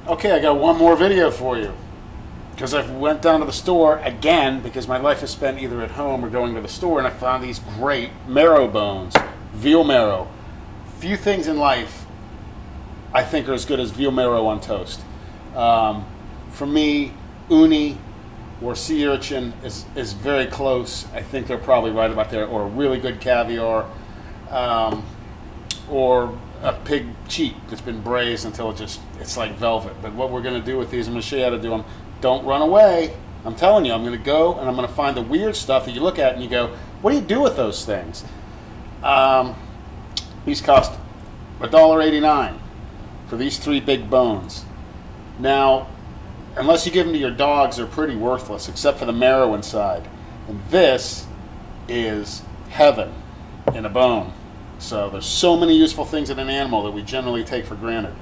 Okay, I got one more video for you. Because I went down to the store again, because my life is spent either at home or going to the store, and I found these great marrow bones, veal marrow. Few things in life I think are as good as veal marrow on toast. For me, uni or sea urchin is very close. I think they're probably right about there, or really good caviar, or a pig cheek that's been braised until it's like velvet. But what we're going to do with these, I'm going to show you how to do them. Don't run away. I'm telling you, I'm going to go and I'm going to find the weird stuff that you look at and you go, what do you do with those things? These cost $1.89 for these 3 big bones. Now, unless you give them to your dogs, they're pretty worthless, except for the marrow inside. And this is heaven in a bone. So there's so many useful things in an animal that we generally take for granted.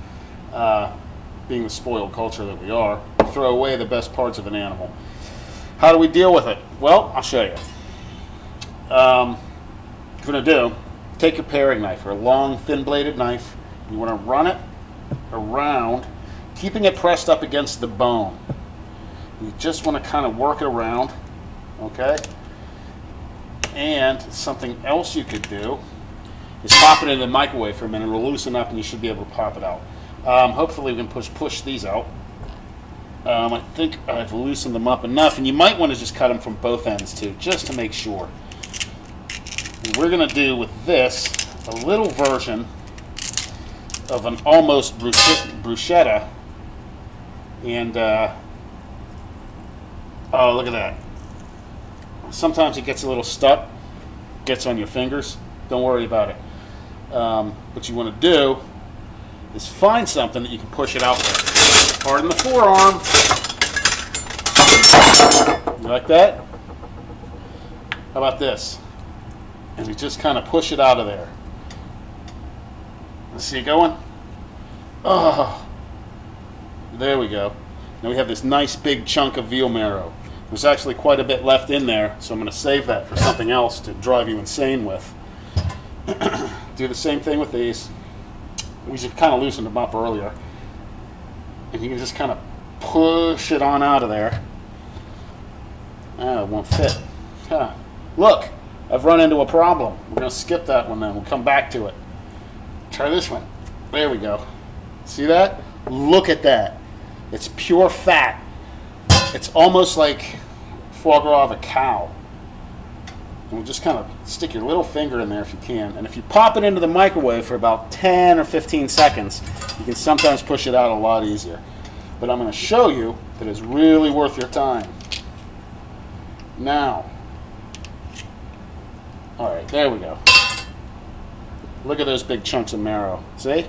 Being the spoiled culture that we are, we throw away the best parts of an animal. How do we deal with it? Well, I'll show you. What you're going to do, take your paring knife, or a long, thin-bladed knife. You want to run it around, keeping it pressed up against the bone. You just want to kind of work it around, okay? And something else you could do is pop it in the microwave for a minute. It'll loosen up and you should be able to pop it out. Hopefully we can push these out. I think I've loosened them up enough, and you might want to just cut them from both ends too, just to make sure. And we're going to do with this a little version of an almost bruschetta. And oh, look at that. Sometimes it gets a little stuck, gets on your fingers. Don't worry about it. What you want to do is find something that you can push it out with. Pardon the forearm. You like that? How about this? And you just kind of push it out of there. See it going? Oh, there we go. Now we have this nice big chunk of veal marrow. There's actually quite a bit left in there, so I'm going to save that for something else to drive you insane with. Do the same thing with these. We just kind of loosened them up earlier. And you can just kind of push it on out of there. Ah, it won't fit. Huh. Look, I've run into a problem. We're going to skip that one then. We'll come back to it. Try this one. There we go. See that? Look at that. It's pure fat. It's almost like foie gras of a cow. And we'll just kind of stick your little finger in there if you can. And if you pop it into the microwave for about 10 or 15 seconds, you can sometimes push it out a lot easier. But I'm going to show you that it's really worth your time. Now, all right, there we go. Look at those big chunks of marrow. See?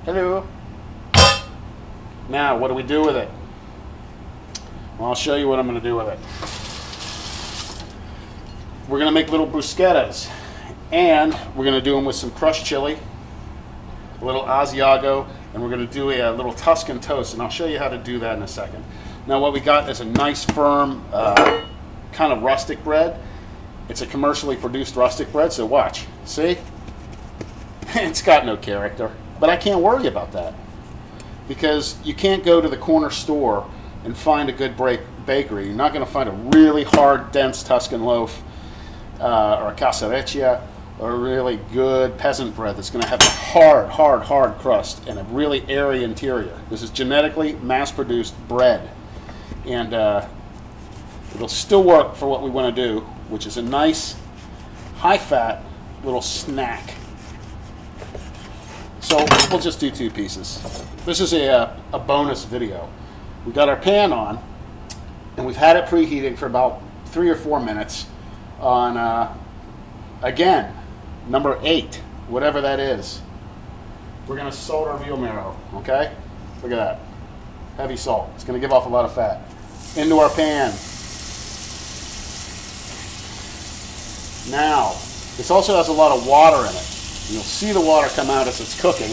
Hello. Now, what do we do with it? Well, I'll show you what I'm going to do with it. We're going to make little bruschettas, and we're going to do them with some crushed chili, a little Asiago, and we're going to do a little Tuscan toast, and I'll show you how to do that in a second. Now what we got is a nice firm kind of rustic bread. It's a commercially produced rustic bread, so watch. See? It's got no character, but I can't worry about that, because you can't go to the corner store and find a good bakery. You're not going to find a really hard, dense Tuscan loaf or a casareccia, or a really good peasant bread that's going to have a hard crust and a really airy interior. This is genetically mass-produced bread, and it'll still work for what we want to do, which is a nice, high-fat little snack. So we'll just do 2 pieces. This is a bonus video. We got our pan on, and we've had it preheating for about 3 or 4 minutes on, again, number 8, whatever that is. We're going to salt our veal marrow, okay? Look at that. Heavy salt. It's going to give off a lot of fat. Into our pan. Now, this also has a lot of water in it. You'll see the water come out as it's cooking.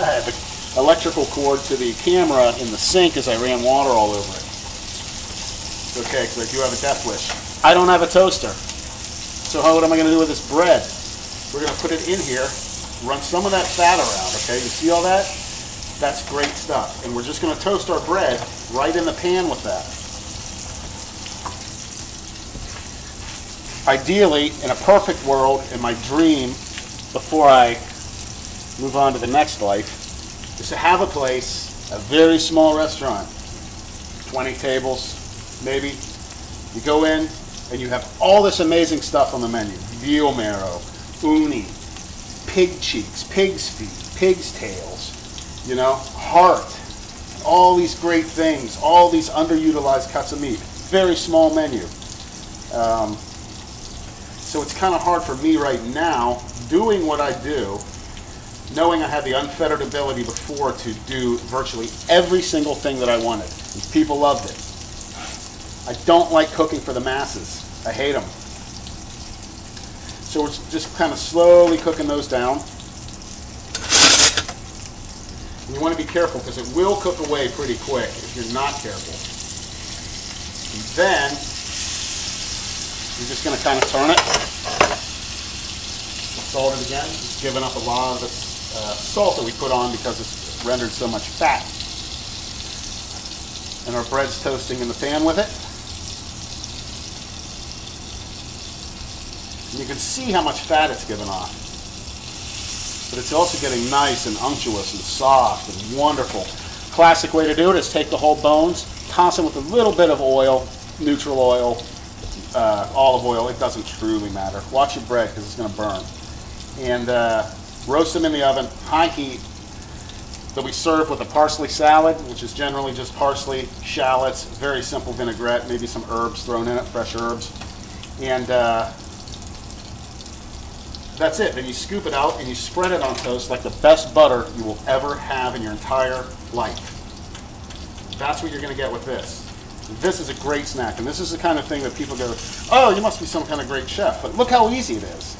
I have an electrical cord to the camera in the sink as I ran water all over it. Okay, because I do have a death wish. I don't have a toaster. So what am I going to do with this bread? We're going to put it in here Run some of that fat around, okay? You see all that? That's great stuff. And we're just going to toast our bread right in the pan with that. Ideally, in a perfect world, in my dream, before I move on to the next life, is to have a place, a very small restaurant, 20 tables, maybe. You go in and you have all this amazing stuff on the menu. Veal marrow, uni, pig cheeks, pig's feet, pig's tails, you know, heart, all these great things, all these underutilized cuts of meat. Very small menu. So it's kind of hard for me right now, doing what I do, knowing I had the unfettered ability before to do virtually every single thing that I wanted. And people loved it. I don't like cooking for the masses. I hate them. So we're just kind of slowly cooking those down. And you want to be careful because it will cook away pretty quick if you're not careful. And then you're just going to kind of turn it. Salt it again. It's given up a lot of the salt that we put on because it's rendered so much fat. And our bread's toasting in the pan with it. And you can see how much fat it's given off. But it's also getting nice and unctuous and soft and wonderful. Classic way to do it is take the whole bones, toss them with a little bit of oil, neutral oil, olive oil. It doesn't truly matter. Watch your bread because it's going to burn. And roast them in the oven, high heat. They'll be served with a parsley salad, which is generally just parsley, shallots, very simple vinaigrette, maybe some herbs thrown in it, fresh herbs. And that's it. Then you scoop it out and you spread it on toast like the best butter you will ever have in your entire life. That's what you're going to get with this. This is a great snack, and this is the kind of thing that people go, oh, you must be some kind of great chef. But look how easy it is.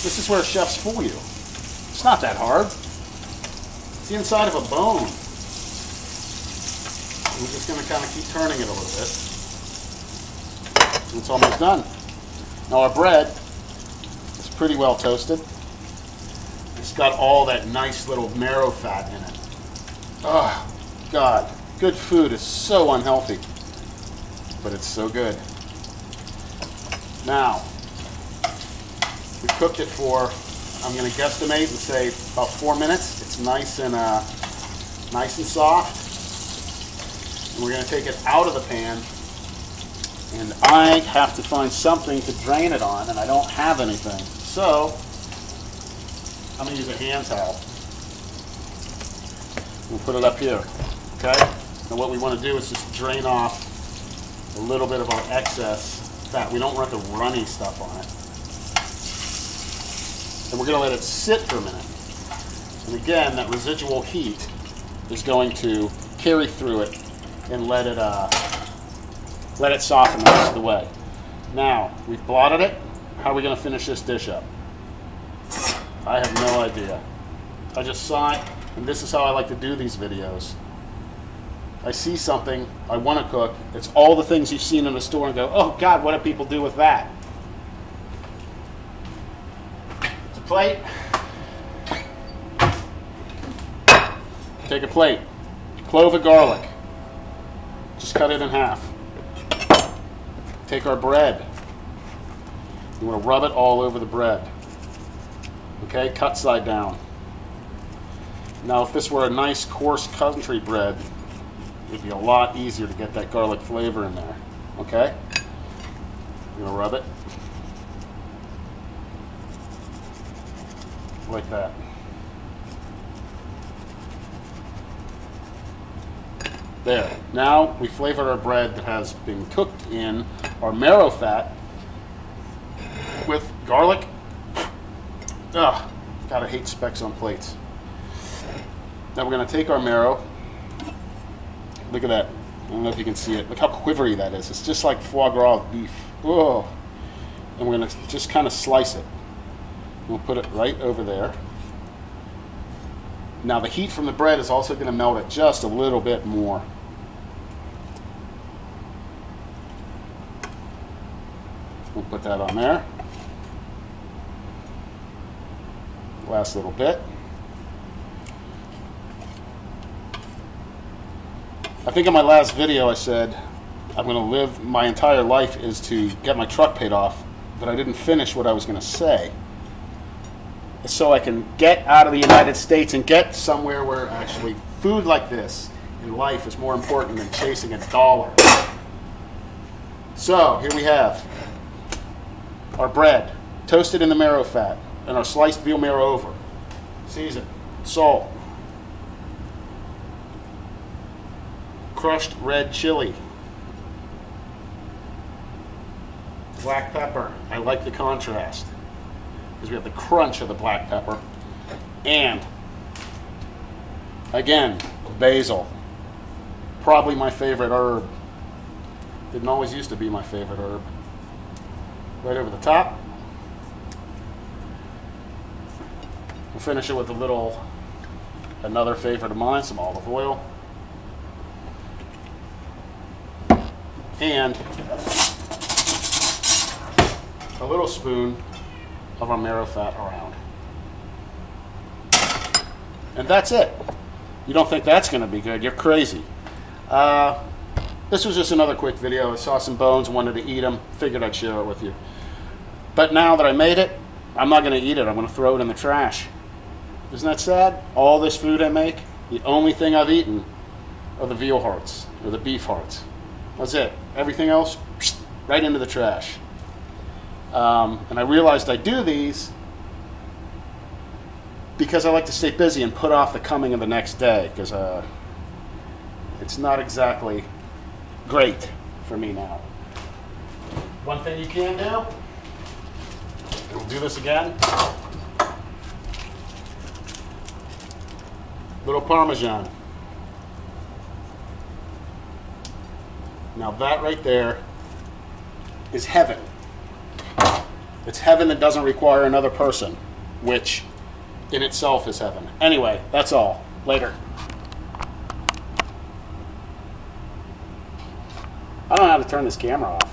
This is where chefs fool you. It's not that hard. It's the inside of a bone. We're just going to kind of keep turning it a little bit. It's almost done. Now our bread is pretty well toasted. It's got all that nice little marrow fat in it. Oh, God. Good food is so unhealthy, but it's so good. Now, we cooked it for, I'm going to guesstimate and say about 4 minutes. It's nice and soft. And we're going to take it out of the pan. And I have to find something to drain it on, and I don't have anything. So, I'm going to use a hand towel. We'll put it up here. Okay? And what we want to do is just drain off a little bit of our excess fat. We don't want the runny stuff on it. And we're going to let it sit for a minute. And again, that residual heat is going to carry through it and let it soften the rest of the way. Now, we've blotted it. How are we going to finish this dish up? I have no idea. I just saw it, and this is how I like to do these videos. I see something I want to cook. It's all the things you've seen in the store and go, oh God, what do people do with that? It's a plate. Take a plate. Clove of garlic. Just cut it in half. Take our bread. You want to rub it all over the bread. Okay, cut side down. Now if this were a nice coarse country bread, it'd be a lot easier to get that garlic flavor in there. Okay? You're gonna rub it. Like that. There. Now we flavored our bread that has been cooked in our marrow fat with garlic. Ugh, God, I hate specks on plates. Now we're going to take our marrow. Look at that. I don't know if you can see it. Look how quivery that is. It's just like foie gras of beef. Oh. And we're going to just kind of slice it. We'll put it right over there. Now the heat from the bread is also going to melt it just a little bit more. We'll put that on there. last little bit. I think in my last video I said I'm going to live my entire life is to get my truck paid off, but I didn't finish what I was going to say. So I can get out of the United States and get somewhere where actually food like this in life is more important than chasing a dollar. So here we have our bread, toasted in the marrow fat, and our sliced veal marrow over. Seasoned, salt, crushed red chili, black pepper. I like the contrast because we have the crunch of the black pepper, and again, basil. Probably my favorite herb. Didn't always used to be my favorite herb. Right over the top. We'll finish it with a little, another favorite of mine, some olive oil. And a little spoon of our marrow fat around. And that's it. You don't think that's going to be good? You're crazy. This was just another quick video. I saw some bones, wanted to eat them, figured I'd share it with you. But now that I made it, I'm not going to eat it. I'm going to throw it in the trash. Isn't that sad? All this food I make, the only thing I've eaten are the veal hearts, or the beef hearts. That's it. Everything else, right into the trash. And I realized I do these because I like to stay busy and put off the coming of the next day, because it's not exactly great for me now. One thing you can do, and we'll do this again, little Parmesan. Now that right there is heaven. It's heaven that doesn't require another person, which in itself is heaven. Anyway, that's all. Later. I don't know how to turn this camera off.